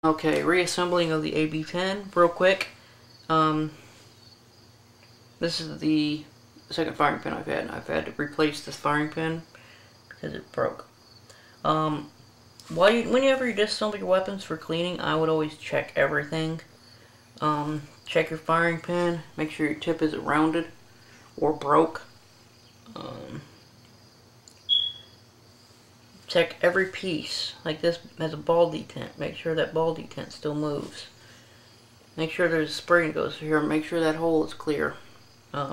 Okay, reassembling of the AB-10 real quick. This is the second firing pin I've had, and I've had to replace this firing pin because it broke. Whenever you disassemble your weapons for cleaning, I would always check everything. Check your firing pin, make sure your tip isn't rounded or broke. Check every piece. Like this has a ball detent. Make sure that ball detent still moves. Make sure there's a spring that goes through here. Make sure that hole is clear.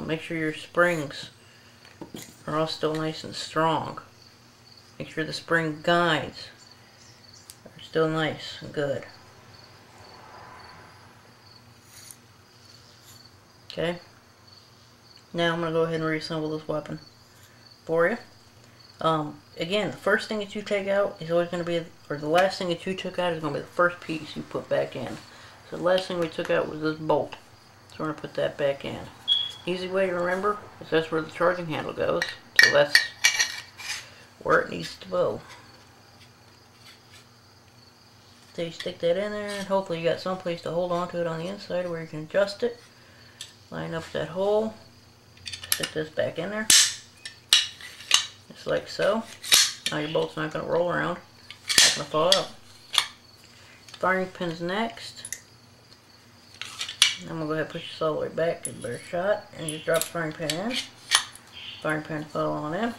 Make sure your springs are all still nice and strong. Make sure the spring guides are still nice and good. Okay. Now I'm going to go ahead and reassemble this weapon for you. Again, the first thing that you take out is always going to be, or the last thing that you took out is going to be the first piece you put back in. So the last thing we took out was this bolt. So we're going to put that back in. Easy way to remember is that's where the charging handle goes. So that's where it needs to go. So you stick that in there, and hopefully you got some place to hold on to it on the inside where you can adjust it. Line up that hole. Stick this back in there. Just like so. Now your bolt's not going to roll around. Not going to fall out. Firing pin's next. I'm going to go ahead and push this all the way back, get a better shot, and just drop the firing pin in. Firing pin fell on in.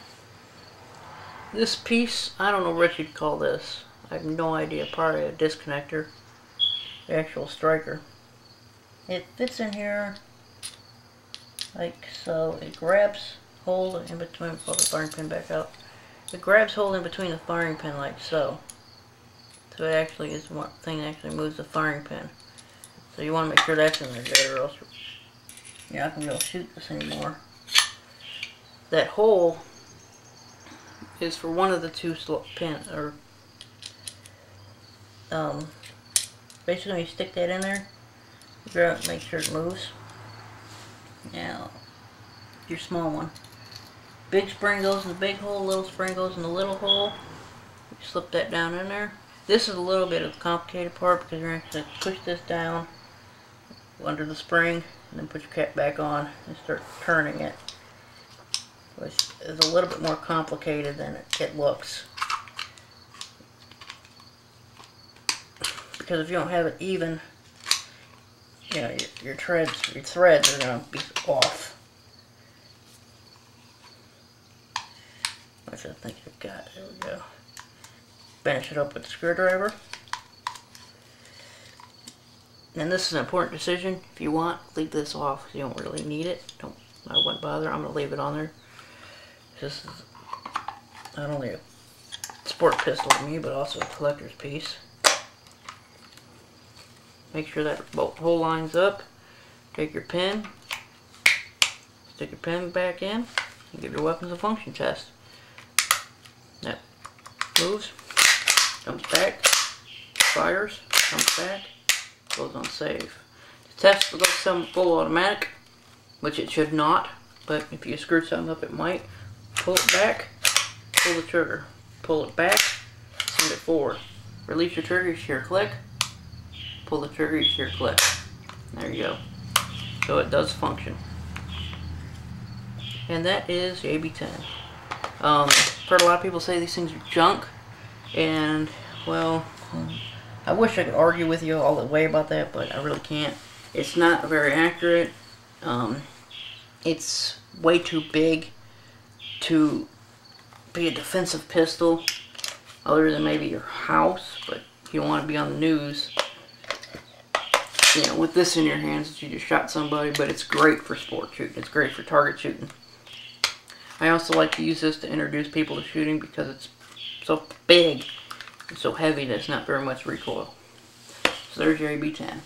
This piece, I don't know what you'd call this. I have no idea. Probably a disconnector. The actual striker. It fits in here like so. It grabs hold in between. Pull the firing pin back out. It grabs hold in between the firing pin like so. So it actually is one thing that actually moves the firing pin. So you want to make sure that's in there good, or else you're not going to be able to shoot this anymore. That hole is for one of the two pins, or basically you stick that in there, grab it, make sure it moves. Now, your small one. Big spring goes in the big hole, little spring goes in the little hole. You slip that down in there. This is a little bit of the complicated part because you're going to push this down under the spring and then put your cap back on and start turning it, which is a little bit more complicated than it looks. Because if you don't have it even, you know, your threads are going to be off. Which I think I've got. There we go. Finish it up with the screwdriver. And this is an important decision. If you want, leave this off. You don't really need it. I wouldn't bother. I'm going to leave it on there. This is not only a sport pistol to me, but also a collector's piece. Make sure that bolt hole lines up. Take your pin. Stick your pin back in. And give your weapons a function test. That moves. Comes back. Fires. Comes back. Goes on save. The test will go full automatic, which it should not, but if you screw something up it might. Pull it back, pull the trigger. Pull it back, send it forward. Release your trigger, you hear a click. Pull the trigger, you hear a click. There you go. So it does function. And that is the AB-10. I've heard a lot of people say these things are junk, and well, I wish I could argue with you all the way about that, but I really can't. It's not very accurate. It's way too big to be a defensive pistol, other than maybe your house, but you don't want to be on the news, you know, with this in your hands that you just shot somebody. But it's great for sport shooting. It's great for target shooting. I also like to use this to introduce people to shooting because it's so big and so heavy that it's not very much recoil. So there's your AB-10.